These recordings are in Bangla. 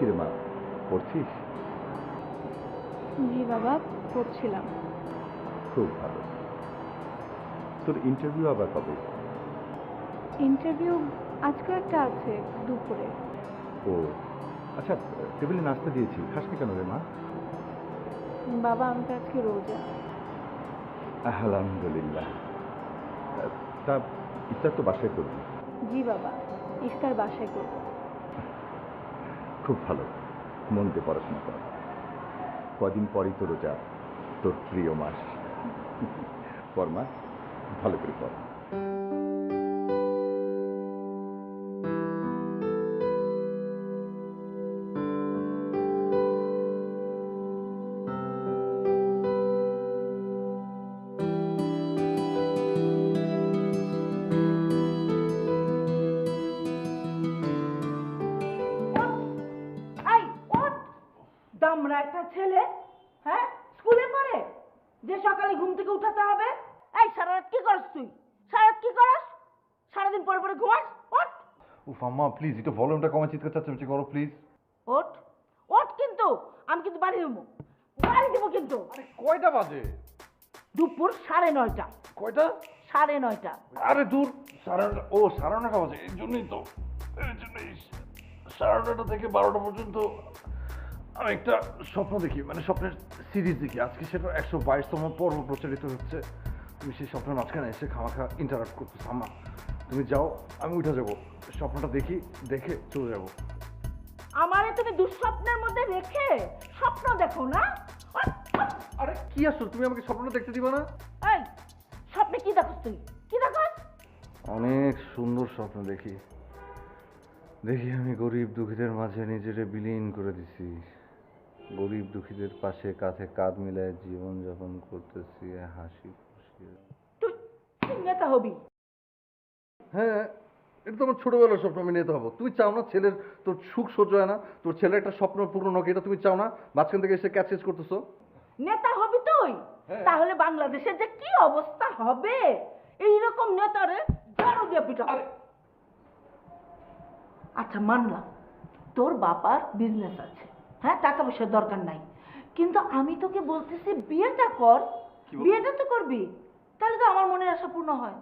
কিরে মা, পড়ছিস? জি বাবা, পড়ছিলাম। খুব ভালো। তোর ইন্টারভিউ আবার কবে? ইন্টারভিউ আজকে একটা আছে দুপুরে। ও আচ্ছা, টেবিলে নাস্তা দিয়েছি, খাসনি কেন রে মা? বাবা আমি তো আজকে রোজা। আলহামদুলিল্লাহ। তা ইফতার তো বাসায় করবি? জি বাবা, ইফতার বাসায় করব। খুব ভালো, মন দিয়ে পড়াশোনা কর। কদিন পরই তো রোজা, তোর প্রিয় মাস। পর মা, ভালো করে পড়। দামরা একটা ছেলে, হ্যাঁ, স্কুলে পড়ে, যে সকালে ঘুম থেকে উঠাতে হবে। এই সারা রাত কি করস তুই? সারা রাত কি করস? সারাদিন পরে পরে ঘুমাস? ওঠ উফ আম্মা প্লিজ একটু ভলিউমটা কমে চিৎকার চাচ্চামেচি করো প্লিজ। ওঠ ওঠ, কিন্তু আমি কিন্তু বাড়ি দেবো, বাড়ি দেবো কিন্তু। কয়টা বাজে? দুপুর 9:30। কয়টা? 9:30। আরে দূর, 9:30। ও 9:30 বাজে, এই জন্যই 9:30 থেকে 12টা পর্যন্ত আমি একটা স্বপ্ন দেখি, মানে স্বপ্নের সিরিজ দেখি। আজকে সেটা 122তম পর্ব প্রচারিত হচ্ছে। তুমি সেই স্বপ্নের মাঝখানে এসে খামাখা ইন্টারাপ্ট করতেছো। আম্মা তুমি যাও, আমি উঠে যাবো, স্বপ্নটা দেখি, দেখে চলে যাবো। আমারে তুমি দুঃস্বপ্নের মধ্যে রেখে স্বপ্ন দেখো না? ওঠ, ওঠ। আরে কি আসল, তুমি আমাকে স্বপ্নটা দেখতে দিবা না? এই স্বপ্নে কি দেখোস তুই? কি দেখোস? অনেক সুন্দর স্বপ্ন দেখি। দেখি আমি গরিব দুঃখীদের মাঝে নিজেরে বিলীন করে দিছি, গরিব দুঃখীদের পাশে কাঁধে কাঁধ মিলায় জীবন যাপন করতেছি হাসি খুশি। তুই তুই নেতা হবি? হ্যাঁ, এটা তো আমার ছোটবেলার স্বপ্ন, আমি নিতে হবো। তুই চাও না ছেলের, তোর সুখ সহ্য হয় না, তোর ছেলে একটা স্বপ্ন পূরণ হোক, এটা তুমি চাও না? মাঝখান থেকে এসে ক্যাচেজ করতেছো। নেতা হবি তুই? হ্যাঁ। তাহলে বাংলাদেশের যে কি অবস্থা হবে! এইরকম নেতারে ঝাড়ু দিয়ে পিটাবে। আচ্ছা মানলাম তোর বাবার বিজনেস আছে, হ্যাঁ, টাকা পয়সার দরকার নাই, কিন্তু আমি তোকে বলতেছি বিয়েটা কর। বিয়েটা তো করবি, তাহলে তো আমার মনের আশা পূর্ণ হয়।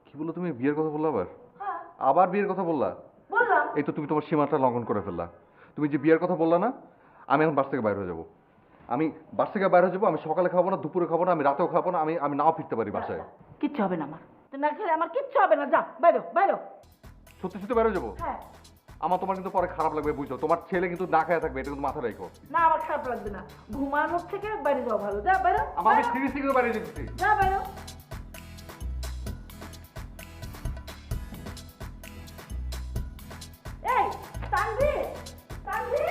কি বললো তুমি? বিয়ের কথা বললা আবার? হ্যাঁ আবার বিয়ের কথা বললা? বললাম। এই তো তুমি তোমার সীমাটা লঙ্ঘন করে ফেললা। তুমি যে বিয়ের কথা বললা না, আমি এখন বাস থেকে বাইরে হয়ে যাবো। আমি বাস থেকে বাইরে হয়ে যাবো। আমি সকালে খাবো না, দুপুরে খাবো না, আমি রাতেও খাবো না, আমি আমি নাও ফিরতে পারি বাসায়। কিচ্ছু হবে না আমার, তুই না খেলে আমার কিচ্ছু হবে না। যা বাইরো বাইরো। সত্যি সত্যি বাইরে হয়ে যাবো? হ্যাঁ। আমার তোমার কিন্তু পরে খারাপ লাগবে, বুঝছো? তোমার ছেলে কিন্তু না খায় থাকবে, এটা কিন্তু মাথায় রাখো। না আমার খারাপ লাগবে না, ঘুমানোর থেকে বাইরে যাওয়া ভালো। যা বাইরো। আমি সিরিয়াসলি কিন্তু বাইরে যেতেছি। যা বাইরো। এই তানভীর, তানভীর।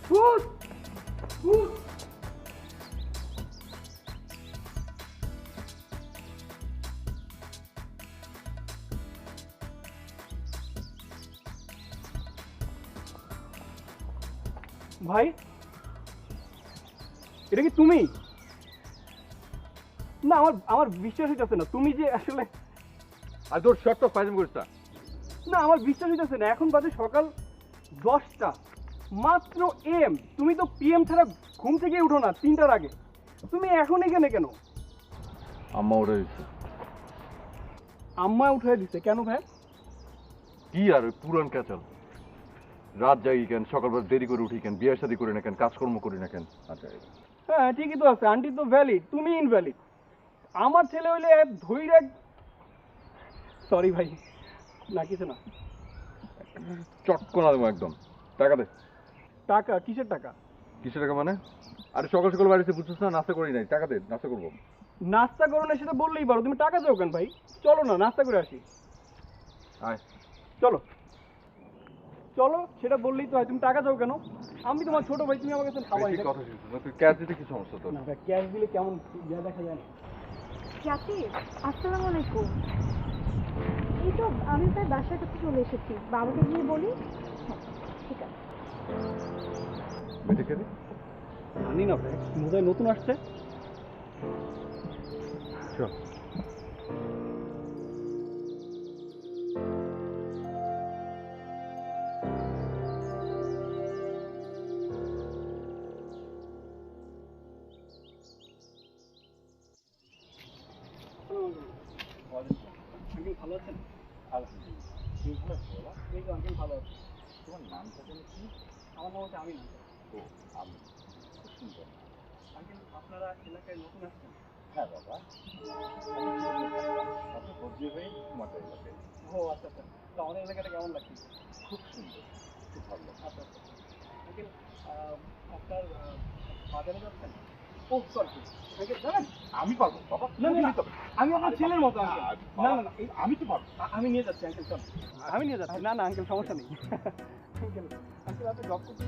ভূত! ভূত! ভাই, এটা কি তুমি? না, আমার আমার বিশ্বাস হইতেছে না তুমি যে আসলে। আর তোর শর্ট অফ ফাইজিং করিস না। না, আমার বিশ্বাস হইতেছে না। এখন বাজে সকাল 10টা মাত্র এম। তুমি তো পিএম ছাড়া ঘুম থেকে উঠো না 3টার আগে। তুমি এখন এখানে কেন? আম্মা উঠে দিচ্ছে। আম্মা উঠে দিচ্ছে কেন ভাই? কি আর ওই পুরান ক্যাচাল, রাত জাগি কেন, সকালবেলা দেরি করে উঠি কেন, বিয়ে শাদী করি না কেন, কাজকর্ম করি না কেন। আচ্ছা হ্যাঁ ঠিকই তো আছে, আন্টি তো ভ্যালিড, তুমি ইনভ্যালিড। আমার ছেলে হইলে ধৈর্য। সরি ভাই, না কিছু না। চটকনা দেবো একদম। টাকা দে। টাকা? কিসের টাকা? কিসের টাকা মানে? আরে সকাল সকাল বাড়িতে বুঝছিস না, নাস্তা করি নাই, টাকা দে, নাস্তা করবো। নাস্তা করো না সেটা বললেই পারো, তুমি টাকা চাও কেন ভাই? চলো না নাস্তা করে আসি। আয় চলো চলো, সেটা বললেই তো হয়। তুমি টাকা চাও কেন? আমি তোমার ছোট ভাই, তুমি আমার কাছে খাওয়াই। বেশি কথা শিখছিস না তুই, ক্যাশ দিতে কি সমস্যা তোর? না ভাই, ক্যাশ দিলে কেমন ইয়া দেখা যায় না। চাচি, আসসালামু আলাইকুম। এই তো আমি তার বাসার কাছে চলে এসেছি, বাবাকে গিয়ে বলি। হ্যাঁ ঠিক আছে। মেয়েটা কে রে? জানি না ভাই, বোধহয় নতুন আসছে। চল। আঙ্কেল ভালো আছেন? আলহামদুলিল্লাহ। তুমি ভালো আছো বাবা? এই তো আঙ্কেল ভালো আছে। তোমার নামটা যেন কি? আমার নাম হচ্ছে আমিন। ও, আমি। খুব সুন্দর নাম। আঙ্কেল আপনারা এলাকায় নতুন আসছেন? হ্যাঁ বাবা, আমি সেখানে থাকতাম, তারপর বদলি হয়ে তোমাদের এলাকায়। ও আচ্ছা আচ্ছা, তো আমাদের এলাকাটা কেমন লাগছে? খুব সুন্দর, খুব ভালো লাগে। আচ্ছা আচ্ছা আঙ্কেল, আপনার বাজারে যাচ্ছেন? ও সরি আঙ্কেল, যাবেন? আমি পারবো বাবা, না না না, তুমি তো- আমি আপনার ছেলের মতো আঙ্কেল। বাবা, না না না, আমি তো পারবো। আমি নিয়ে যাচ্ছি আঙ্কেল, চল। আমি নিয়ে যাচ্ছি। না না আঙ্কেল, সমস্যা নেই। আঙ্কেল, আঙ্কেল আপনি জব করতে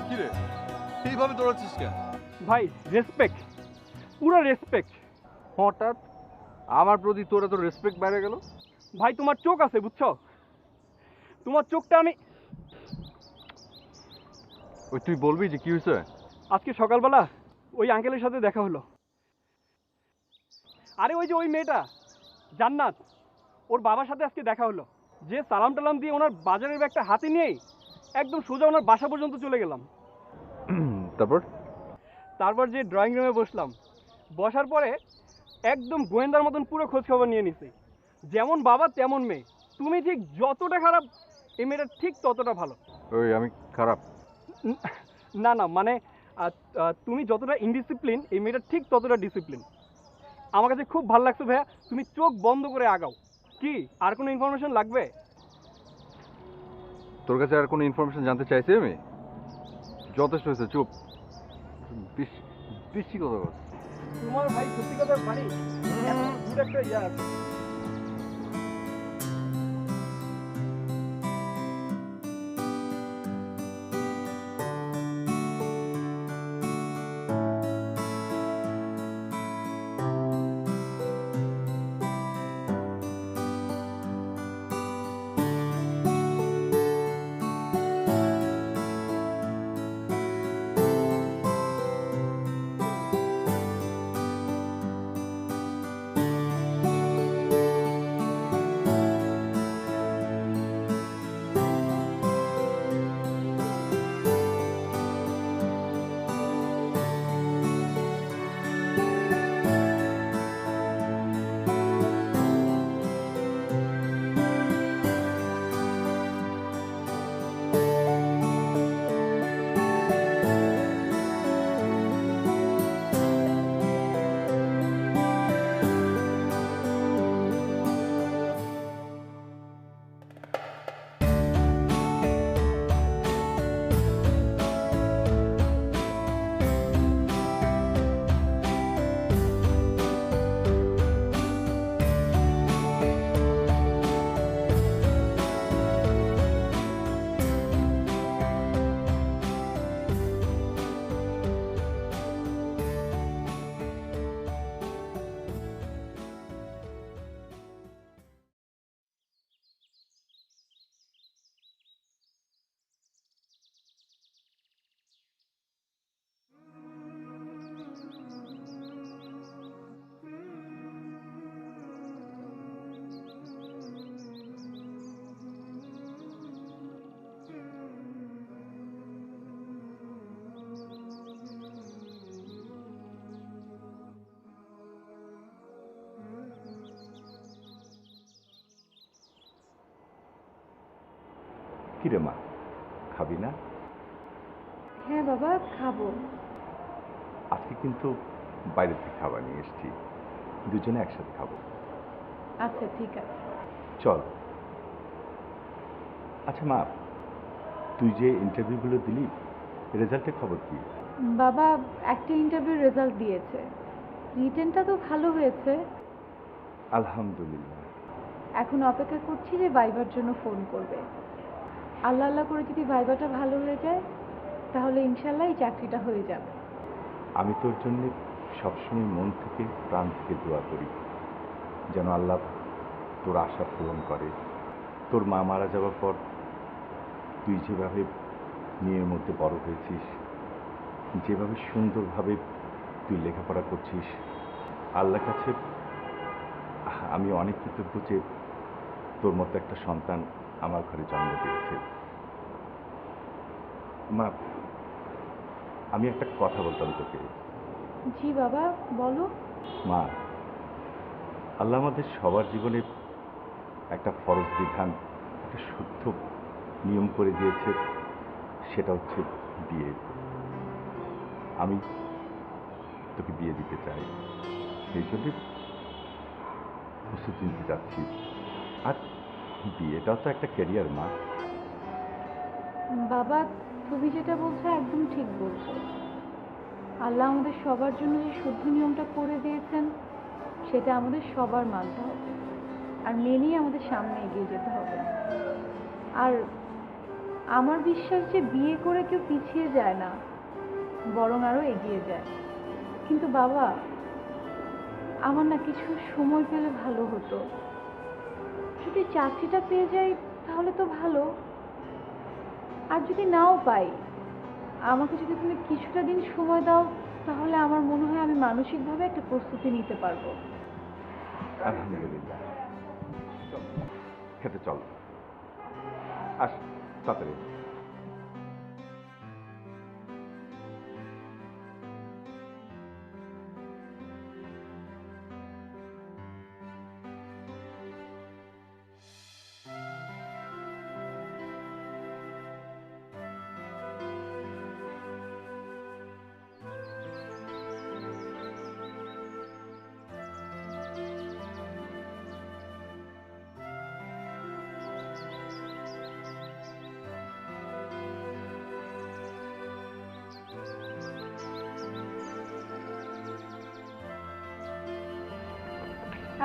কি রে এইভাবে দৌড়াচ্ছিস কেন? ভাই, রেসপেক্ট, পুরো রেসপেক্ট। হঠাৎ আমার প্রতি তোর এত রেসপেক্ট বেড়ে গেল? ভাই তোমার চোখ আছে বুঝছো, তোমার চোখটা আমি ওই তুই বলবি যে কি হয়েছে? আজকে সকালবেলা ওই আঙ্কেলের সাথে দেখা হলো। আরে ওই যে ওই মেয়েটা জান্নাত, ওর বাবার সাথে আজকে দেখা হলো। যে সালাম টালাম দিয়ে ওনার বাজারের ব্যাগটা হাতে নিয়েই একদম সোজা ওনার বাসা পর্যন্ত চলে গেলাম। তারপর? তারপর যে ড্রয়িং রুমে বসলাম, বসার পরে একদম গোয়েন্দার মতন পুরো খোঁজ খবর নিয়ে নিছি। যেমন বাবা তেমন মেয়ে। তুমি ঠিক যতটা খারাপ, এই মেয়েটা ঠিক ততটা ভালো। ওই আমি খারাপ? না না, মানে তুমি যতটা ইনডিসিপ্লিন, এই মেয়েটা ঠিক ততটা ডিসিপ্লিন। আমার কাছে খুব ভালো লাগছে ভাইয়া, তুমি চোখ বন্ধ করে আগাও। কি আর কোনো ইনফরমেশন লাগবে? তোর কাছে আর কোনো ইনফরমেশন জানতে চাইছি আমি? যথেষ্ট হয়েছে, চুপ। বেশি বেশি কথা বল। তোমার ভাই সত্যি কথা বাড়ি দূর একটা ইয়া আছে। কিরে মা, খাবি না? হ্যাঁ বাবা, খাবো। আজকে কিন্তু বাইরে থেকে খাবার নিয়ে এসেছি, দুজনে একসাথে খাবো। আচ্ছা ঠিক আছে। চল। আচ্ছা মা, তুই যে ইন্টারভিউগুলো দিলি, রেজাল্টের খবর কি? বাবা একটা ইন্টারভিউর রেজাল্ট দিয়েছে, রিটেনটা তো ভালো হয়েছে। আলহামদুলিল্লাহ। এখন অপেক্ষা করছি যে ভাইবার জন্য ফোন করবে। আল্লাহ আল্লাহ করে যদি ভাইবাটা ভালো হয়ে যায় তাহলে ইনশাল্লাহ এই চাকরিটা হয়ে যাবে। আমি তোর জন্য সবসময় মন থেকে প্রাণ থেকে দোয়া করি যেন আল্লাহ তোর আশা পূরণ করে। তোর মা মারা যাওয়ার পর তুই যেভাবে মেয়ের মধ্যে বড় হয়েছিস, যেভাবে সুন্দরভাবে তুই লেখাপড়া করছিস, আল্লাহর কাছে আমি অনেক কৃতজ্ঞ যে তোর মতো একটা সন্তান আমার ঘরে জন্ম দিয়েছে। মা, আমি একটা কথা বলতাম তোকে। জি বাবা, বলো। মা, আল্লাহ আমাদের সবার জীবনে একটা ফরজ বিধান, একটা শুদ্ধ নিয়ম করে দিয়েছে, সেটা হচ্ছে বিয়ে। আমি তোকে বিয়ে দিতে চাই, এই জন্য প্রস্তুতি নিতে যাচ্ছি। আর বিয়েটাও তো একটা ক্যারিয়ার মা। বাবা, তুমি যেটা বলছো একদম ঠিক বলছো। আল্লাহ আমাদের সবার জন্য যে শুদ্ধ নিয়মটা করে দিয়েছেন সেটা আমাদের সবার মানতে হবে, আর মেনেই আমাদের সামনে এগিয়ে যেতে হবে। আর আমার বিশ্বাস যে বিয়ে করে কেউ পিছিয়ে যায় না, বরং আরো এগিয়ে যায়। কিন্তু বাবা, আমার না কিছু সময় পেলে ভালো হতো। যদি চাকরিটা পেয়ে যাই তাহলে তো ভালো, আর যদি নাও পাই, আমাকে যদি তুমি কিছুটা দিন সময় দাও তাহলে আমার মনে হয় আমি মানসিকভাবে একটা প্রস্তুতি নিতে পারবো। আলহামদুলিল্লাহ। খেতে চল, আস তাড়াতাড়ি।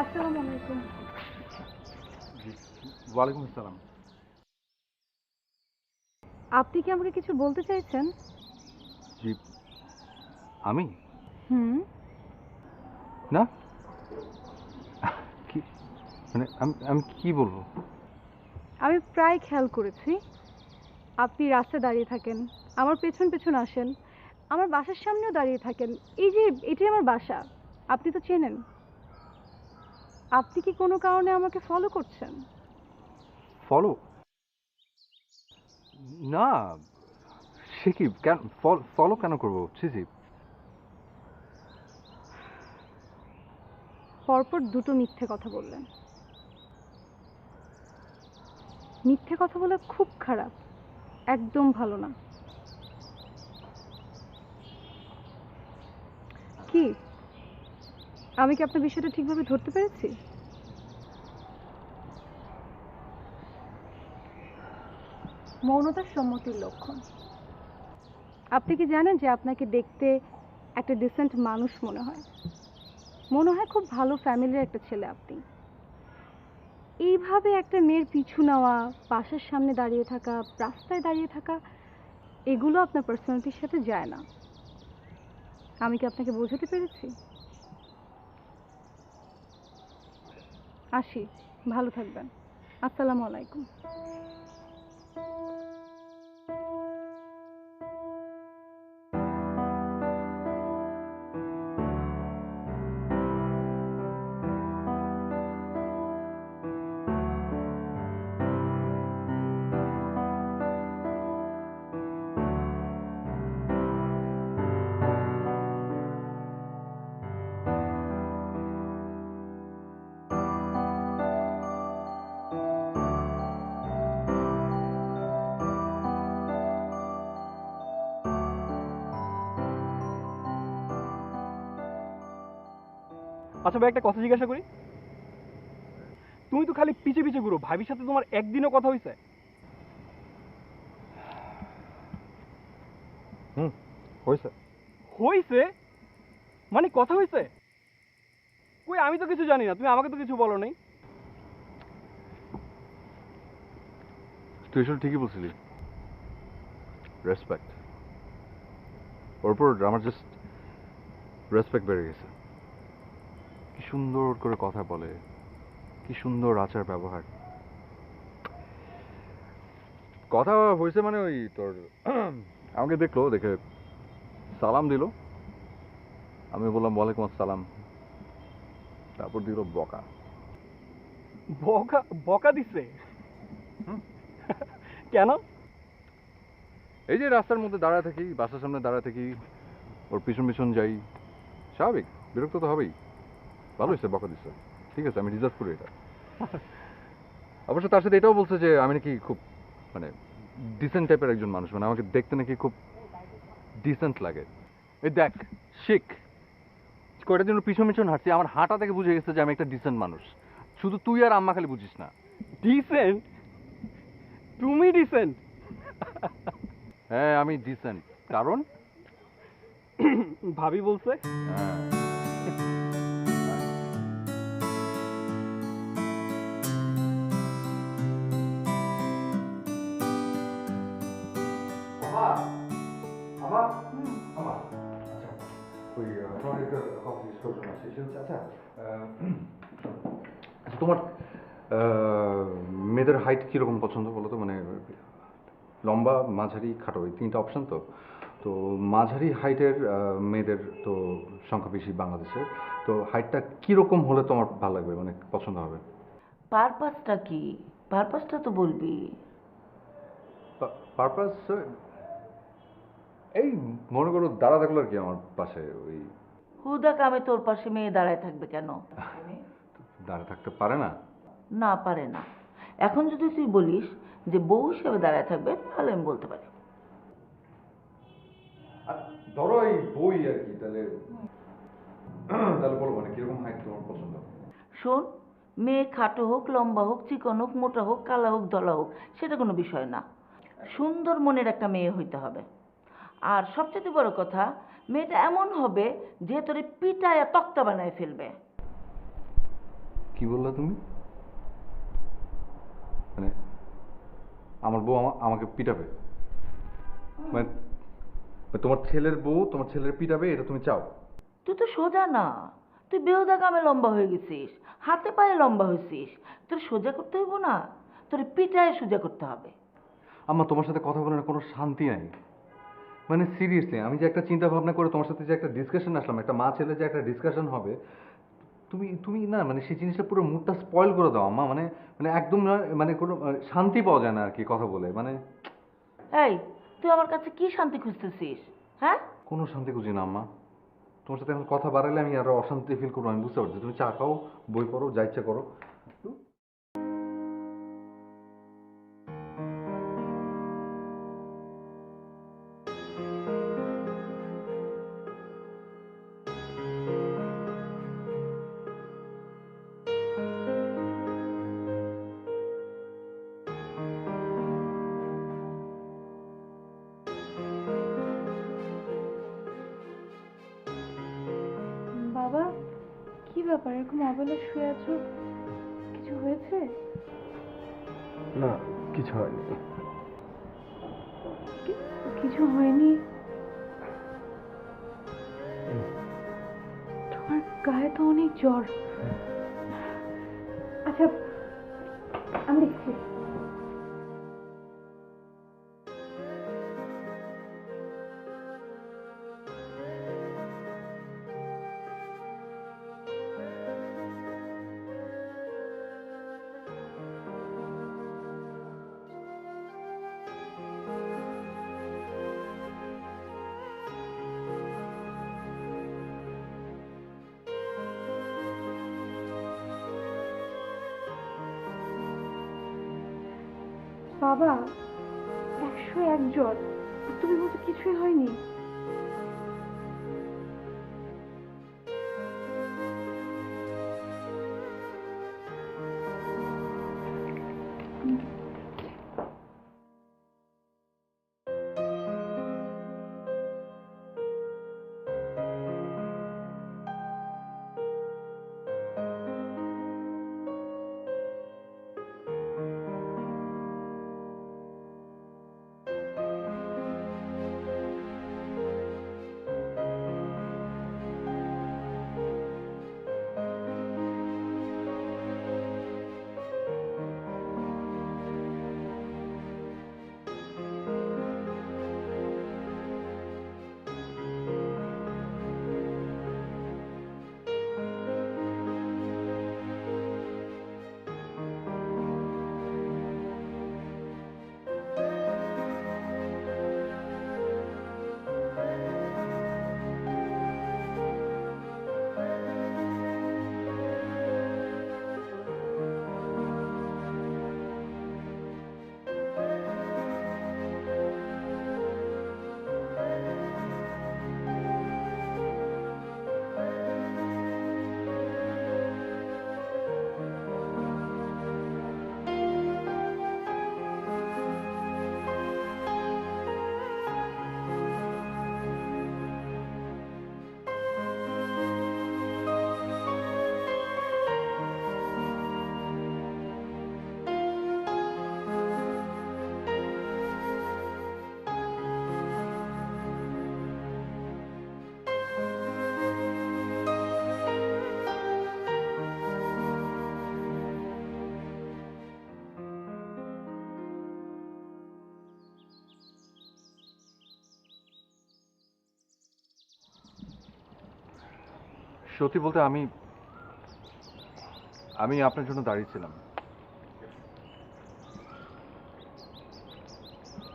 আসসালামু আলাইকুম। ওয়ালাইকুম আসসালাম। আপনি কি আমাকে কিছু বলতে চাইছেন? জি, আমি হুম। না, কি মানে আমি আমি কি বলবো? আমি প্রায় খেয়াল করেছি আপনি রাস্তায় দাঁড়িয়ে থাকেন, আমার পেছন পেছন আসেন, আমার বাসার সামনেও দাঁড়িয়ে থাকেন। এই যে এটাই আমার বাসা, আপনি তো চেনেন। আপনি কি কোনো কারণে আমাকে ফলো করছেন? ফলো? না, সে কি, কেন ফলো কেন করবো? ছি ছি। পরপর দুটো মিথ্যে কথা বললেন। মিথ্যে কথা বলা খুব খারাপ, একদম ভালো না। কি, আমি কি আপনার বিষয়টা ঠিকভাবে ধরতে পেরেছি? মৌনতা সম্মতির লক্ষণ। আপনি কি জানেন যে আপনাকে দেখতে একটা ডিসেন্ট মানুষ মনে হয়? মনে হয় খুব ভালো ফ্যামিলির একটা ছেলে আপনি। এইভাবে একটা মেয়ের পিছু নেওয়া, বাসার সামনে দাঁড়িয়ে থাকা, রাস্তায় দাঁড়িয়ে থাকা, এগুলো আপনার পার্সোনালিটির সাথে যায় না। আমি কি আপনাকে বোঝাতে পেরেছি? আসি, ভালো থাকবেন। আসসালামু আলাইকুম। আচ্ছা ভাই, একটা কথা জিজ্ঞাসা করি, তুমি তো খালি পিছে পিছে ঘুরো, ভাবির সাথে তোমার একদিনও কথা হয়েছে? হয়েছে। হয়েছে মানে কথা হয়েছে? কই, আমি তো কিছু জানি না, তুমি আমাকে তো কিছু বলো নাই। তুই আসলে ঠিকই বলছিলি, রেসপেক্ট। ওর উপর আমার জাস্ট রেসপেক্ট বেড়ে গেছে। কি সুন্দর করে কথা বলে, কি সুন্দর আচার ব্যবহার। কথা হয়েছে মানে ওই তোর আমাকে দেখলো, দেখে সালাম দিল, আমি বললাম ওয়ালাইকুম আসসালাম, তারপর দিল বকা। বকা বকা দিছে? কেন? এই যে রাস্তার মধ্যে দাঁড়ায় থাকি, বাসার সামনে দাঁড়ায় থাকি, ওর পিছন পিছন যাই, স্বাভাবিক বিরক্ত তো হবেই। ভালো হয়েছে বকা দিচ্ছে, ঠিক আছে, আমি রিজার্ভ করি এটা। অবশ্য তার সাথে এটাও বলছে যে আমি নাকি খুব মানে ডিসেন্ট টাইপের একজন মানুষ, মানে আমাকে দেখতে নাকি খুব ডিসেন্ট লাগে। এই দেখ শিখ, কয়টা দিন পিছন পিছন হাঁটছি, আমার হাঁটা থেকে বুঝে গেছে যে আমি একটা ডিসেন্ট মানুষ। শুধু তুই আর আম্মা খালি বুঝিস না। ডিসেন্ট? তুমি ডিসেন্ট? হ্যাঁ আমি ডিসেন্ট, কারণ ভাবি বলছে। হ্যাঁ, তোমার মেয়েদের হাইট কিরকম পছন্দ বলো তো? মানে লম্বা, মাঝারি, খাটো, এই তিনটা অপশন তো। তো মাঝারি হাইটের মেয়েদের তো সংখ্যা বেশি বাংলাদেশে। তো হাইটটা কিরকম হলে তোমার ভালো লাগবে, মানে পছন্দ হবে? পারপাসটা কি? পারপাসটা তো বলবি। পারপাস এই মনে করো দাঁড়া থাকলো আর কি আমার পাশে, ওই হুদা কামে তোর পাশে মেয়ে দাঁড়ায় থাকবে কেন? দাঁড়া থাকতে পারে না। না পারে না। এখন যদি তুই বলিস যে বউ হিসেবে দাঁড়ায় থাকবে তাহলে আমি বলতে পারি। আর ধরো এই বই আর কি, তাহলে তাহলে বলো মানে কিরকম হাইট তোমার পছন্দ? শোন, মেয়ে খাটো হোক, লম্বা হোক, চিকন হোক, মোটা হোক, কালা হোক, ধলা হোক, সেটা কোনো বিষয় না। সুন্দর মনের একটা মেয়ে হইতে হবে। আর সবচেয়ে বড় কথা, মেয়েটা এমন হবে যে তোরে পিটায়া তক্তা বানায় ফেলবে। কি বললা তুমি? মানে আমার বউ আমাকে পিটাবে? মানে তোমার ছেলের বউ তোমার ছেলের পিটাবে, এটা তুমি চাও? তুই তো সোজা না, তুই বেহুদা কামে লম্বা হয়ে গেছিস, হাতে পায়ে লম্বা হয়েছিস। তোর সোজা করতে হইব না, তোর পিটায় সোজা করতে হবে। আম্মা তোমার সাথে কথা বলে না কোনো শান্তি নাই। মানে সিরিয়াসলি আমি যে একটা চিন্তা ভাবনা করে তোমার সাথে যে একটা ডিসকাশন আসলাম, একটা মা ছেলে যে একটা ডিসকাশন হবে, তুমি তুমি না মানে সেই জিনিসটা পুরো মুডটা স্পয়েল করে দাও আম্মা। মানে মানে একদম না, মানে কোনো শান্তি পাওয়া যায় না আর কি কথা বলে। মানে এই, তুই আমার কাছে কি শান্তি খুঁজতেছিস? হ্যাঁ, কোনো শান্তি খুঁজি না আম্মা। তোমার সাথে এখন কথা বাড়ালে আমি আরো অশান্তি ফিল করবো, আমি বুঝতে পারছি। তুমি চা খাও, বই পড়ো, যা ইচ্ছা করো। বাবা, কি ব্যাপার এরকম অবেলা শুয়ে আছো? কিছু হয়েছে? না, কিছু হয়নি। কিছু হয়নি? তোমার গায়ে তো অনেক জ্বর। আচ্ছা, আমি দেখছি। বাবা, 101 জ্বর, আর তুমি বলছো কিছুই হয়নি? সত্যি বলতে আমি আমি আপনার জন্য দাঁড়িয়েছিলাম।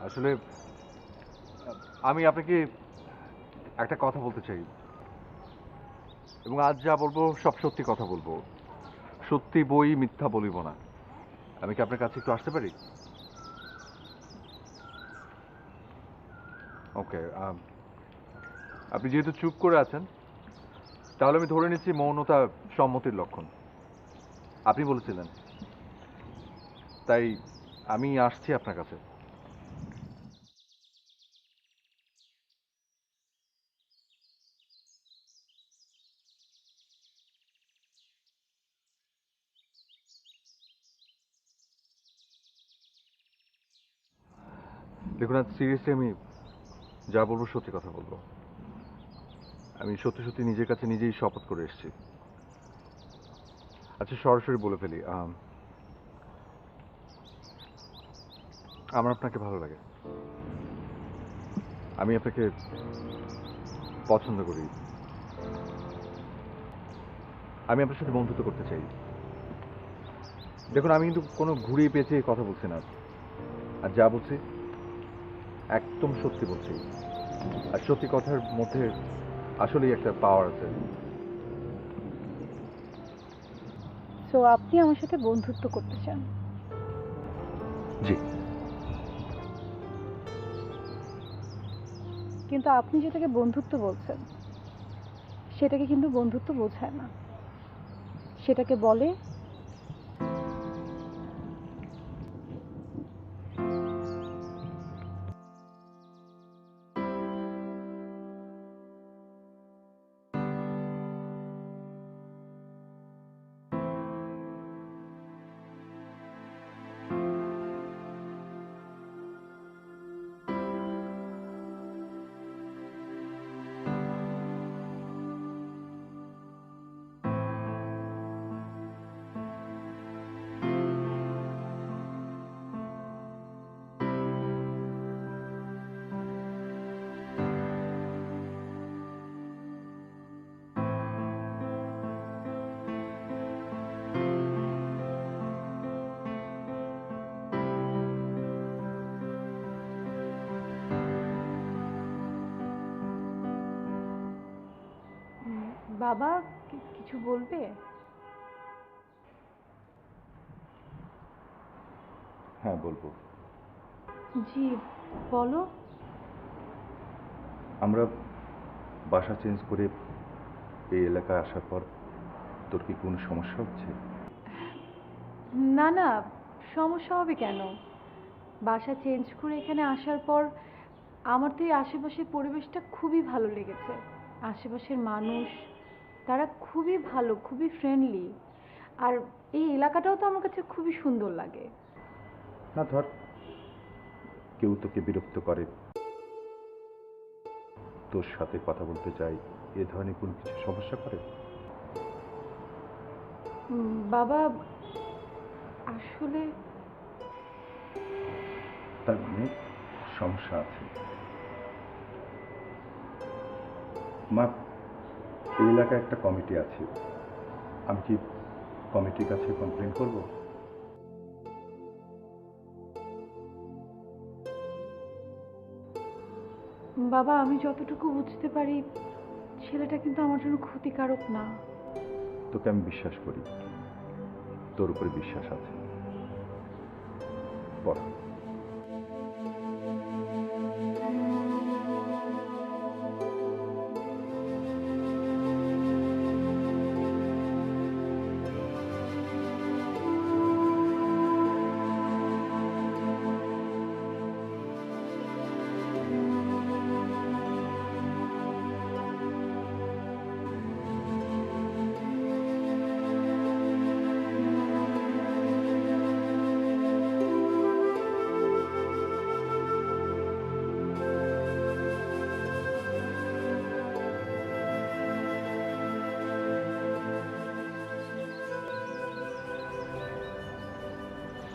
আসলে আমি আপনাকে একটা কথা বলতে চাই, এবং আজ যা বলবো সব সত্যি কথা বলবো, সত্যি বই মিথ্যা বলিব না। আমি কি আপনার কাছে একটু আসতে পারি? ওকে, আপনি যেহেতু চুপ করে আছেন, তাহলে আমি ধরে নিচ্ছি মৌনতা সম্মতির লক্ষণ। আপনি বলেছিলেন, তাই আমি আসছি আপনার কাছে। দেখুন, আজ সিরিয়াসলি আমি যা বলবো সত্যি কথা বলবো। আমি সত্যি সত্যি নিজের কাছে নিজেই শপথ করে এসেছি। আচ্ছা, সরাসরি বলে ফেলি, আমার আপনাকে ভালো লাগে, আমি আপনাকে পছন্দ করি, আমি আপনার সাথে বন্ধুত্ব করতে চাই। দেখুন, আমি কিন্তু কোনো ঘুরিয়ে পেঁচিয়ে কথা বলছি না, আর যা বলছি একদম সত্যি বলছি। আর সত্যি কথার মধ্যে আসলেই একটা পাওয়ার আছে। সো আপনি আমার সাথে বন্ধুত্ব করতে চান? জি। কিন্তু আপনি যেটাকে বন্ধুত্ব বলছেন সেটাকে কিন্তু বন্ধুত্ব বোঝায় না, সেটাকে বলে বাবা কিছু বলবে? হ্যাঁ, বলবো। জি বলো। আমরা বাসা চেঞ্জ করে এই এলাকায় আসার পর তোর কি কোনো সমস্যা হচ্ছে? না না, সমস্যা হবে কেন? বাসা চেঞ্জ করে এখানে আসার পর আমার তো এই আশেপাশের পরিবেশটা খুবই ভালো লেগেছে। আশেপাশের মানুষ তারা খুবই ভালো, খুবই ফ্রেন্ডলি, আর এই এলাকাটাও তো আমার কাছে খুবই সুন্দর লাগে। না, ধর কেউ তোকে বিরক্ত করে, তোর সাথে কথা বলতে চাই, এ ধরনের কোনো কিছু সমস্যা করে? বাবা আসলে তার মানে সমস্যা আছে। মা, এই এলাকায় একটা কমিটি আছে, আমি কি কমিটির কাছে কমপ্লেন করব? বাবা আমি যতটুকু বুঝতে পারি ছেলেটা কিন্তু আমার জন্য ক্ষতিকারক না। তোকে আমি বিশ্বাস করি, তোর উপরে বিশ্বাস আছে। বল।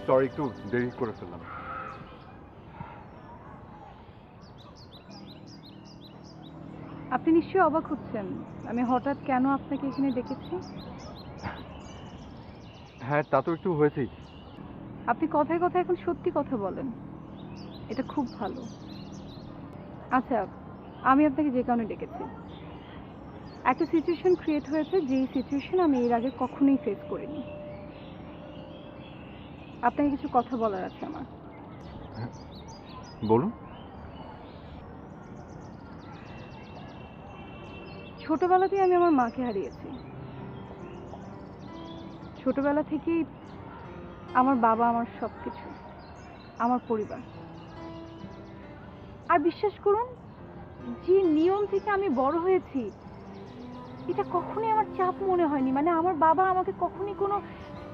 সরি, একটু দেরি করে ফেললাম। আপনি নিশ্চয়ই অবাক হচ্ছেন আমি হঠাৎ কেন আপনাকে এখানে ডেকেছি। হ্যাঁ, তা তো একটু হয়েছেই। আপনি কথায় কথায় এখন সত্যি কথা বলেন, এটা খুব ভালো। আচ্ছা, আমি আপনাকে যে কারণে ডেকেছি, একটা সিচুয়েশন ক্রিয়েট হয়েছে যেই সিচুয়েশন আমি এর আগে কখনোই ফেস করিনি। আপনাকে কিছু কথা বলার আছে আমার। বলুন। ছোটবেলাতেই আমি আমার মাকে হারিয়েছি। ছোটবেলা থেকেই আমার বাবা আমার সব কিছু, আমার পরিবার। আর বিশ্বাস করুন, যে নিয়ম থেকে আমি বড় হয়েছি এটা কখনোই আমার চাপ মনে হয়নি। মানে আমার বাবা আমাকে কখনোই কোনো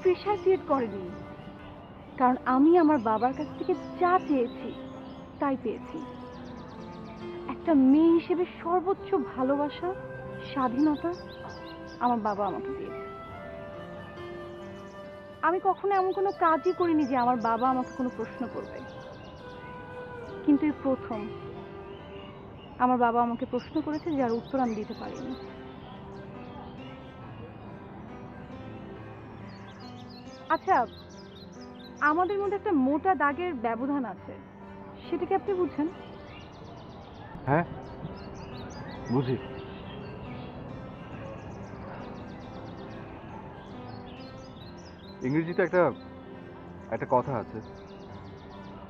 প্রেশার ক্রিয়েট করেনি, কারণ আমি আমার বাবার কাছ থেকে যা চেয়েছি তাই পেয়েছি। একটা মেয়ে হিসেবে সর্বোচ্চ ভালোবাসা, স্বাধীনতা আমার বাবা আমাকে দিয়েছে। আমি কখনো এমন কোনো কাজই করিনি যে আমার বাবা আমাকে কোনো প্রশ্ন করবে, কিন্তু এই প্রথম আমার বাবা আমাকে প্রশ্ন করেছে যার উত্তর আমি দিতে পারিনি। আচ্ছা, আমাদের মধ্যে একটা মোটা দাগের ব্যবধান আছে, সেটা কি আপনি বুঝেন? হ্যাঁ, বুঝি। ইংরেজিতে একটা একটা কথা আছে,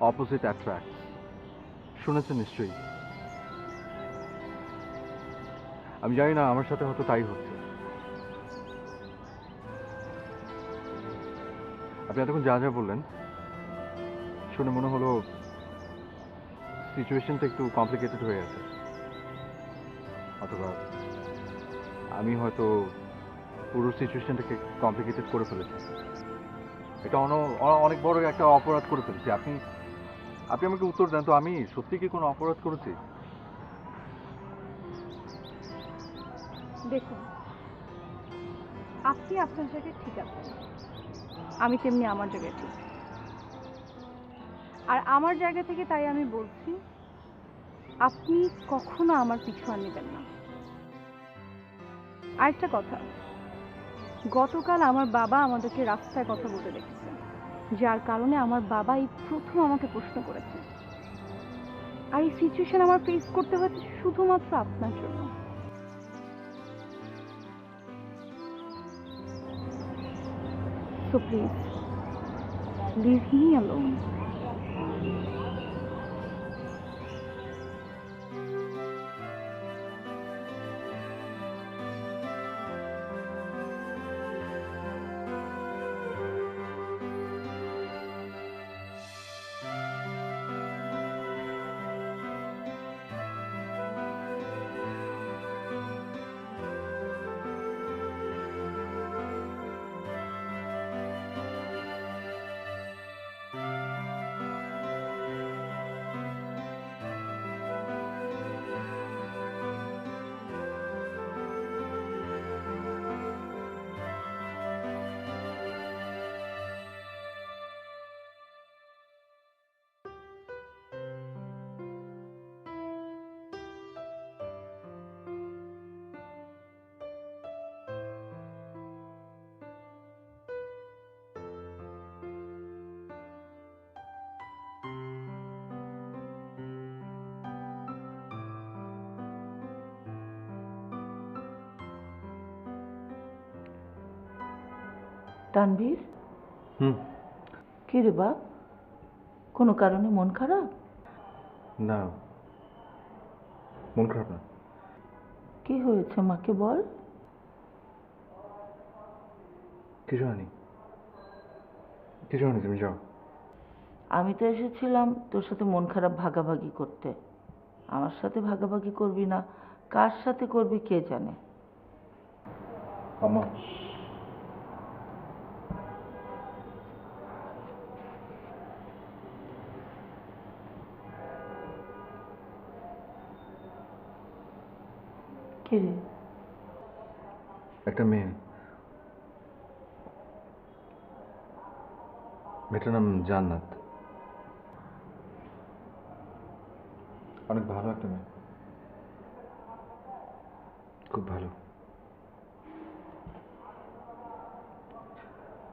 অপোজিট অ্যাট্রাক্ট। শুনেছেন নিশ্চয়ই। আমি জানি না, আমার সাথে হয়তো তাই হচ্ছে। আপনি এতক্ষণ যা যা বললেন শুনে মনে হলো সিচুয়েশনটা একটু কমপ্লিকেটেড হয়ে আছে, অথবা আমি হয়তো পুরো সিচুয়েশনটাকে কমপ্লিকেটেড করে ফেলেছি। এটা অনেক বড় একটা অপরাধ করে ফেলেছি। আপনি আপনি আমাকে উত্তর দেন তো, আমি সত্যি কি কোনো অপরাধ করেছি? দেখুন, আপনি আপনার জায়গায় ঠিক আছেন, আমি তেমনি আমার জায়গায় ঠিক। আর আমার জায়গা থেকে তাই আমি বলছি, আপনি কখনো আমার পিছু আর নেবেন না। আরেকটা কথা, গতকাল আমার বাবা আমাদেরকে রাস্তায় কথা বলতে দেখেছে, যার কারণে আমার বাবা এই প্রথম আমাকে প্রশ্ন করেছে। আর এই সিচুয়েশন আমার ফেস করতে হয়েছে শুধুমাত্র আপনার জন্য। So please, leave me alone. Tanvir, হুম। কি রে বাপ, কোনো কারণে মন খারাপ? না, মন খারাপ না। কি হয়েছে মাকে বল। কিছু হয়নি, কিছু হয়নি, তুমি যাও। আমি তো এসেছিলাম তোর সাথে মন খারাপ ভাগাভাগি করতে। আমার সাথে ভাগাভাগি করবি না, কার সাথে করবি কে জানে। আম্মা, কি রে? একটা মেয়ে, মেয়েটার নাম জান্নাত। অনেক ভালো একটা মেয়ে। খুব ভালো।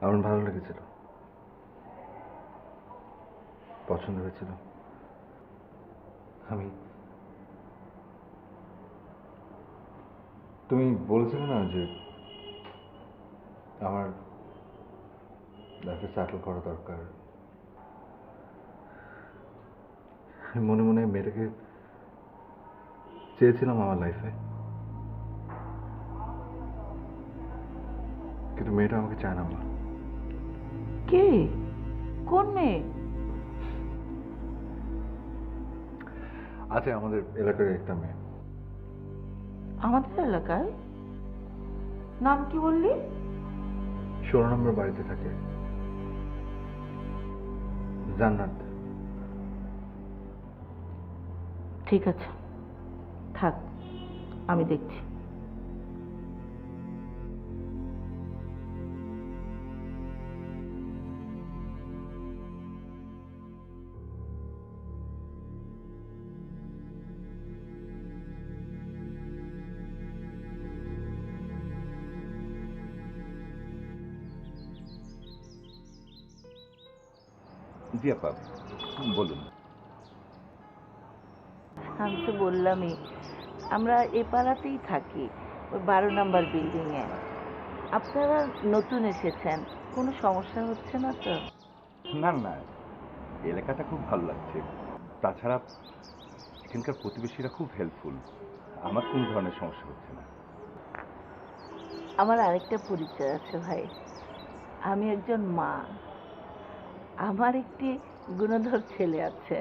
আমার ভালো লেগেছিল, পছন্দ হয়েছিল। তুমি বলেছিলে না যে আমার লাইফে সেটেল করা দরকার। আমি মনে মনে মেয়েটাকে চেয়েছিলাম আমার লাইফে, কিন্তু মেয়েটা আমাকে চায় না। আমার কে? কোন মেয়ে? আছে আমাদের এলাকার একটা মেয়ে। আমাদের এলাকায়? নাম কি বললি? 16 নম্বর বাড়িতে থাকে, জান্নাত। ঠিক আছে, থাক, আমি দেখছি। জি আপা, বলুন। আমি তো বললামই, আমরা এ পাড়াতেই থাকি, ওই 12 নম্বর বিল্ডিংয়ে। আপনারা নতুন এসেছেন, কোনো সমস্যা হচ্ছে না তো? না না, এলাকাটা খুব ভালো লাগছে। তাছাড়া এখানকার প্রতিবেশীরা খুব হেল্পফুল। আমার কোনো ধরনের সমস্যা হচ্ছে না। আমার আরেকটা পরিচয় আছে ভাই, আমি একজন মা। আমার একটি গুণধর ছেলে আছে।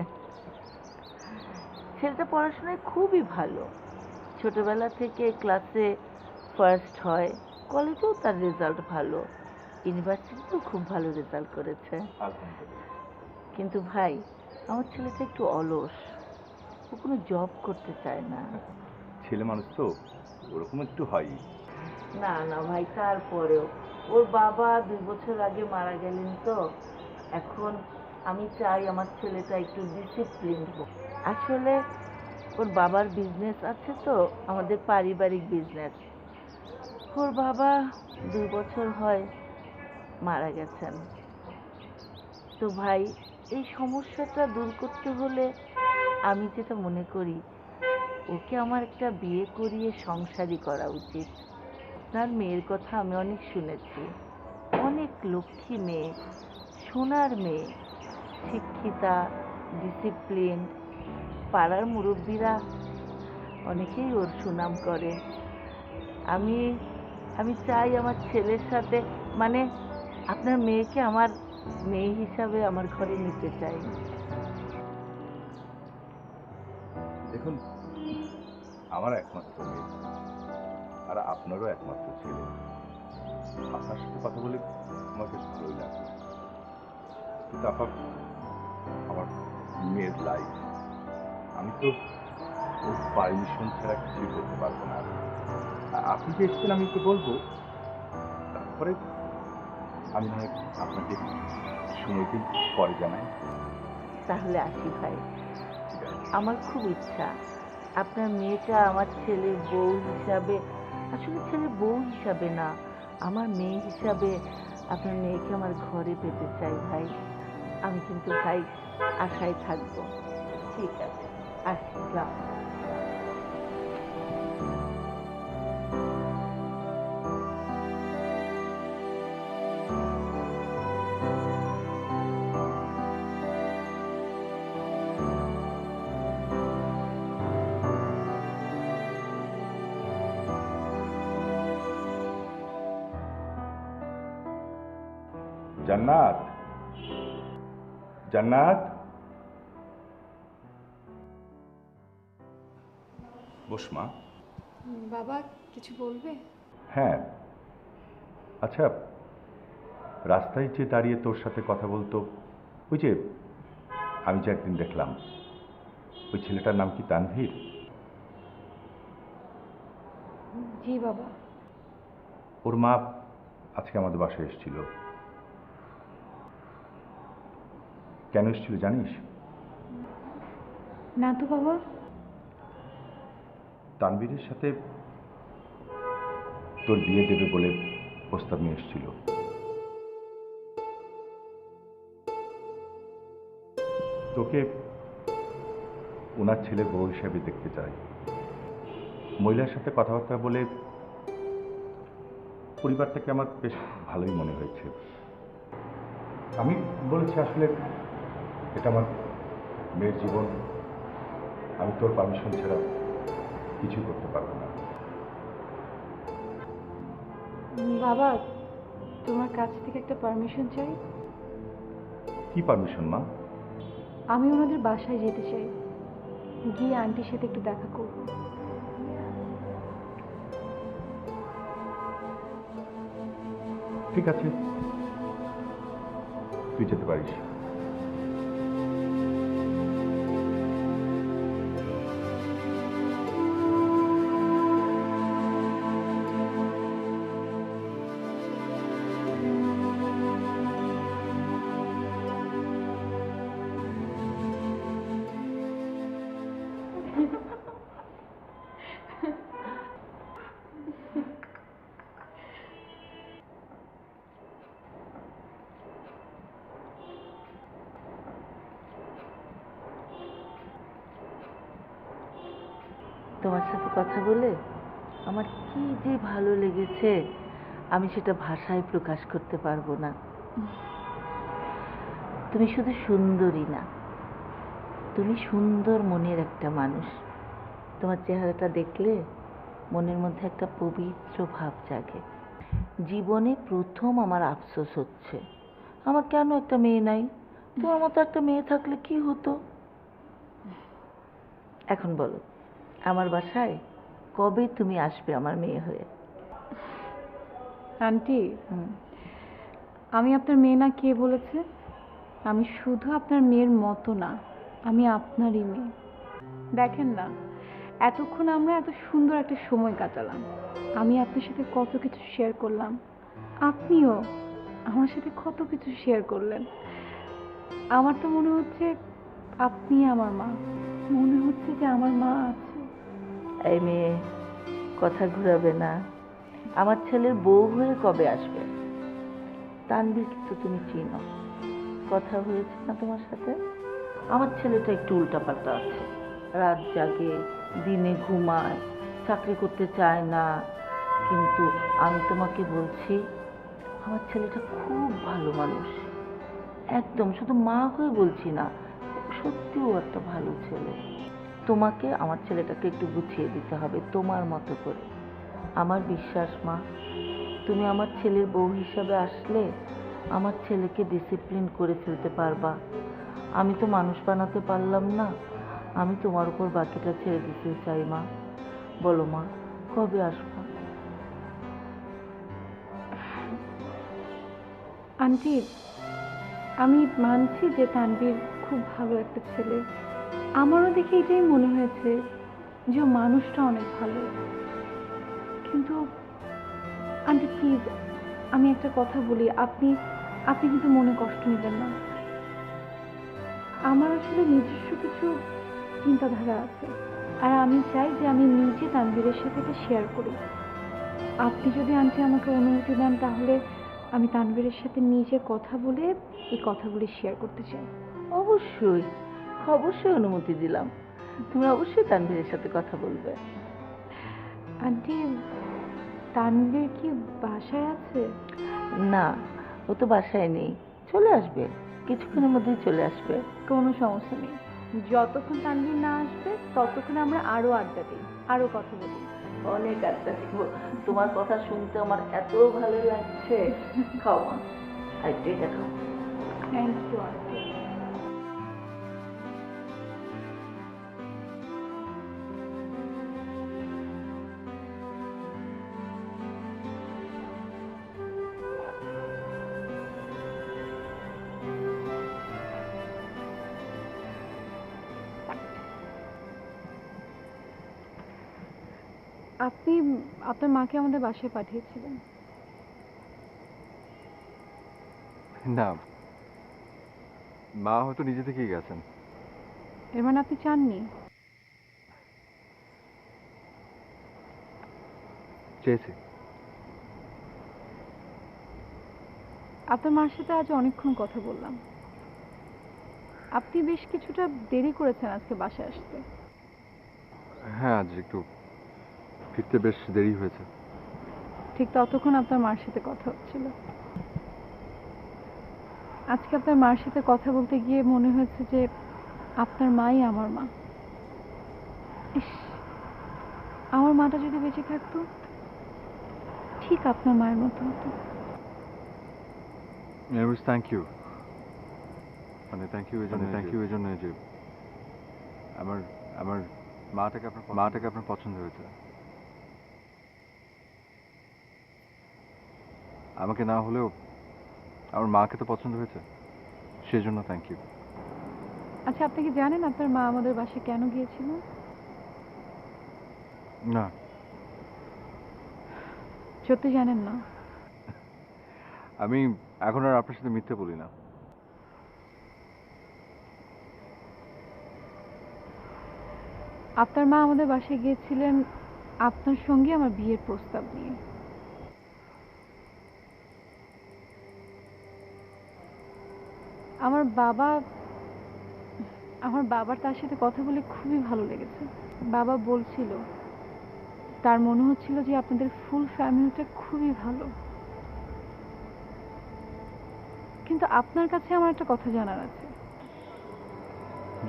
ছেলেটা পড়াশোনায় খুবই ভালো, ছোটবেলা থেকে ক্লাসে ফার্স্ট হয়, কলেজেও তার রেজাল্ট ভালো, ইউনিভার্সিটিতেও খুব ভালো রেজাল্ট করেছে। আলহামদুলিল্লাহ। কিন্তু ভাই, আমার ছেলেটা একটু অলস, ও কোনো জব করতে চায় না। ছেলে মানুষ তো ওরকম একটু হয়। না না ভাই, তারপরেও ওর বাবা 2 বছর আগে মারা গেলেন তো। এখন আমি চাই আমার ছেলেটা একটু ডিসিপ্লিন হোক। আসলে ওর বাবার বিজনেস আছে তো, আমাদের পারিবারিক বিজনেস। ওর বাবা 2 বছর হয় মারা গেছেন। তো ভাই, এই সমস্যাটা দূর করতে হলে আমি যেটা মনে করি, ওকে আমার একটা বিয়ে করিয়ে সংসারই করা উচিত। আপনার মেয়ের কথা আমি অনেক শুনেছি, অনেক লক্ষ্মী মেয়ে, সোনার মেয়ে, শিক্ষিতা, ডিসিপ্লিন। পাড়ার মুরব্বীরা অনেকেই ওর সুনাম করে। আমি আমি চাই আমার ছেলের সাথে, মানে আপনার মেয়েকে আমার মেয়ে হিসাবে আমার ঘরে নিতে চাই। দেখুন, আমার একমাত্র মেয়ে, আর আপনারও একমাত্র ছেলে। আপনার সাথে কথা বলে আমার বেশ ভালোই লাগলো। কিন্তু আপা, আমার মেয়ের লাইফ, আমি তো ওর পারমিশন ছাড়া কিছুই করতে পারবো না। আপনি যে এসেছেন আমি তো বলবো, তারপরে আমি না হয় আপনাকে সময় দিন, পরে জানাই। তাহলে আসি ভাই, ঠিক আছে। আমার খুব ইচ্ছা আপনার মেয়েটা আমার ছেলের বউ হিসাবে, আসলে ছেলের বউ হিসাবে না, আমার মেয়ে হিসাবে আপনার মেয়েকে আমার ঘরে পেতে চাই ভাই। আমি কিন্তু ভাই আশায় থাকবো। ঠিক আছে, আসলাম। জান্নাত, জান্নাত, বস মা। বাবা কিছু বলবে? হ্যাঁ, আচ্ছা, রাস্তায় যে দাঁড়িয়ে তোর সাথে কথা বলতো, ওই যে আমি যে একদিন দেখলাম, ওই ছেলেটার নাম কি তানভীর? জি বাবা। ওর মা আজকে আমাদের বাসায় এসেছিল। কেন এসেছিল জানিস? না তো বাবা। তানভীরের সাথে তোর বিয়ে দেবে বলে প্রস্তাব নিয়ে এসেছিল। তোকে ওনার ছেলে বউ হিসাবে দেখতে চাই। মহিলার সাথে কথাবার্তা বলে পরিবারটাকে আমার বেশ ভালোই মনে হয়েছে। আমি বলেছি আসলে এটা আমার মেয়ের জীবন, আমি তোর পারমিশন ছাড়া কিছু করতে পারবো না। বাবা, তোমার কাছ থেকে একটা পারমিশন চাই। কি পারমিশন মা? আমি ওনাদের বাসায় যেতে চাই, গিয়ে আন্টির সাথে একটু দেখা করব। ঠিক আছে, তুই যেতে পারিস। তোমার সাথে কথা বলে আমার কি যে ভালো লেগেছে, আমি সেটা ভাষায় প্রকাশ করতে পারবো না। তুমি শুধু সুন্দরী না, তুমি সুন্দর মনের একটা মানুষ। তোমার চেহারাটা দেখলে মনের মধ্যে একটা পবিত্র ভাব জাগে। জীবনে প্রথম আমার আফসোস হচ্ছে, আমার কেন একটা মেয়ে নাই। তোমার মতো একটা মেয়ে থাকলে কি হতো। এখন বলো, আমার বাসায় কবে তুমি আসবে আমার মেয়ে হয়ে? আন্টি, আমি আপনার মেয়ে না, কে বলেছে? আমি শুধু আপনার মেয়ের মতো না, আমি আপনারই মেয়ে। দেখেন না, এতক্ষণ আমরা এত সুন্দর একটা সময় কাটালাম। আমি আপনার সাথে কত কিছু শেয়ার করলাম, আপনিও আমার সাথে কত কিছু শেয়ার করলেন। আমার তো মনে হচ্ছে আপনি আমার মা, মনে হচ্ছে যে আমার মা আছে। এই মেয়ে, কথা ঘুরাবে না। আমার ছেলের বউ হয়ে কবে আসবে? তানভীর তো তুমি চিনো, কথা হয়েছে না তোমার সাথে? আমার ছেলেটা একটু উল্টাপাল্টা আছে, রাত জাগে, দিনে ঘুমায়, চাকরি করতে চায় না। কিন্তু আমি তোমাকে বলছি, আমার ছেলেটা খুব ভালো মানুষ, একদম। শুধু মা হয়ে বলছি না, সত্যিও একটা ভালো ছেলে। তোমাকে আমার ছেলেটাকে একটু গুছিয়ে দিতে হবে তোমার মতো করে। আমার বিশ্বাস মা, তুমি আমার ছেলের বউ হিসাবে আসলে আমার ছেলেকে ডিসিপ্লিন করে ফেলতে পারবা। আমি তো মানুষ বানাতে পারলাম না, আমি তোমার উপর বাকিটা ছেড়ে দিতে চাই মা। বলো মা, কবে আসবা? আন্টি, আমি মানছি যে তানভীর খুব ভালো একটা ছেলে, আমারও দেখে এটাই মনে হয়েছে যে ও মানুষটা অনেক ভালো। কিন্তু আন্টি প্লিজ, আমি একটা কথা বলি, আপনি আপনি কিন্তু মনে কষ্ট নেবেন না। আমার আসলে নিজস্ব কিছু চিন্তাধারা আছে, আর আমি চাই যে আমি নিজে তানভীরের সাথে এটা শেয়ার করি। আপনি যদি আন্টি আমাকে অনুমতি দেন, তাহলে আমি তানভীরের সাথে নিজে কথা বলে এই কথাগুলি শেয়ার করতে চাই। অবশ্যই, অবশ্যই অনুমতি দিলাম। তুমি অবশ্যই তানভীরের সাথে কথা বলবে। আন্টি, তানভীর কি বাসায় আছে? না, ও তো বাসায় নেই, চলে আসবে, কিছুক্ষণের মধ্যেই চলে আসবে। কোনো সমস্যা নেই, যতক্ষণ তানভীর না আসবে ততক্ষণ আমরা আরো আড্ডা দিই, আরো কথা বলি। অনেক আড্ডা দিব। তোমার কথা শুনতে আমার এত ভালো লাগছে। খাও মা, আর একটু এটা খাও। Thank you aunty. আপনি আপনার মাকে আমাদের বাসায় পাঠিয়েছিলেন? না, মা হয়তো নিজে থেকেই গেছেন। এর মানে আপনি চাননি? চেয়েছি, আপনার মার সাথে আজ অনেকক্ষণ কথা বললাম। আপনি বেশ কিছুটা দেরি করেছেন আজকে বাসায় আসতে। হ্যাঁ, আজ একটু ফিরতে বেশ দেরি হয়েছে। ঠিক ততক্ষণ আপনার মার সাথে কথা হচ্ছিল। আজকে আপনার মার সাথে কথা বলতে গিয়ে মনে হয়েছে যে আপনার মাই আমার মা। ইস, আমার মাটা যদি বেঁচে থাকতো ঠিক আপনার মায়ের মতো হতো। এনিওয়েজ থ্যাংক ইউ, মানে থ্যাংক ইউ এই জন্য যে আমার আমার মাটাকে আপনার পছন্দ হয়েছে। আমাকে না হলেও আমার মাকে তো পছন্দ হয়েছে, সেজন্য থ্যাংক ইউ। আচ্ছা, আপনি কি জানেন আপনার মা আমাদের বাসায় কেন গিয়েছিল? না, সত্যি জানেন না? আমি এখন আর আপনার সাথে মিথ্যে বলি না। আপনার মা আমাদের বাসায় গিয়েছিলেন আপনার সঙ্গে আমার বিয়ের প্রস্তাব নিয়ে। আমার বাবার তার সাথে কথা বলে খুবই ভালো লেগেছে। বাবা বলছিল তার মনে হচ্ছিল যে আপনাদের ফুল ফ্যামিলিটা খুবই ভালো। কিন্তু আপনার কাছে আমার একটা কথা জানার আছে।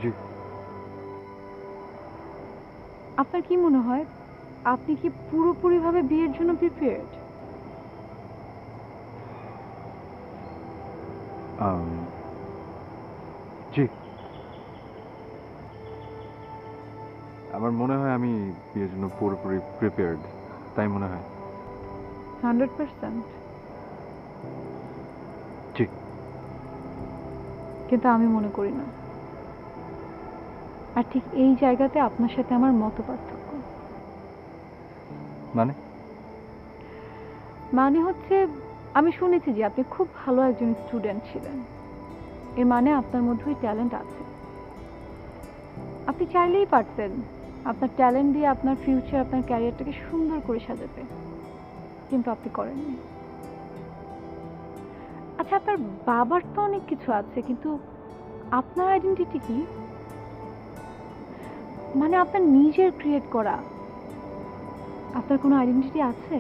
জি। আপনার কি মনে হয় আপনি কি পুরোপুরিভাবে বিয়ের জন্য প্রিপেয়ার্ড? জি, আমার মনে হয় আমি বিয়ের জন্য পুরোপুরি প্রিপেয়ার্ড, তাই মনে হয়। 100%? জি। কিন্তু আমি মনে করি না। আর ঠিক এই জায়গাতে আপনার সাথে আমার মত পার্থক্য। মানে হচ্ছে, আমি শুনেছি যে আপনি খুব ভালো একজন স্টুডেন্ট ছিলেন। এর মানে আপনার মধ্যে ওই ট্যালেন্ট আছে। আপনি চাইলেই পারতেন আপনার ট্যালেন্ট দিয়ে আপনার ফিউচার, আপনার ক্যারিয়ারটাকে সুন্দর করে সাজাতে, কিন্তু আপনি করেননি। আচ্ছা, আপনার বাবার তো অনেক কিছু আছে, কিন্তু আপনার আইডেন্টিটি কি? মানে আপনার নিজের ক্রিয়েট করা আপনার কোনো আইডেন্টিটি আছে?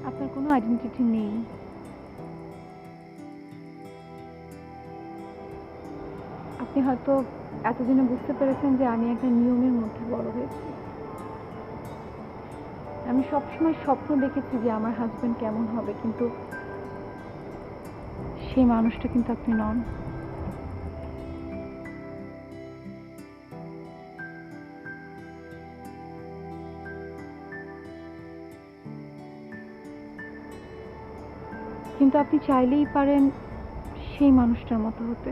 আপনার কোনো আইডেন্টিটি নেই। আপনি হয়তো এতদিনে বুঝতে পেরেছেন যে আমি একটা নিয়মের মধ্যে বড় হয়েছি। আমি সবসময় স্বপ্ন দেখেছি যে আমার হাজবেন্ড কেমন হবে, কিন্তু সেই মানুষটা কিন্তু আপনি নন। কিন্তু আপনি চাইলেই পারেন সেই মানুষটার মতো হতে।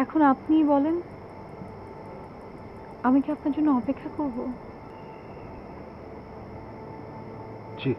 এখন আপনিই বলেন, আমি কি আপনার জন্য অপেক্ষা করব? জি।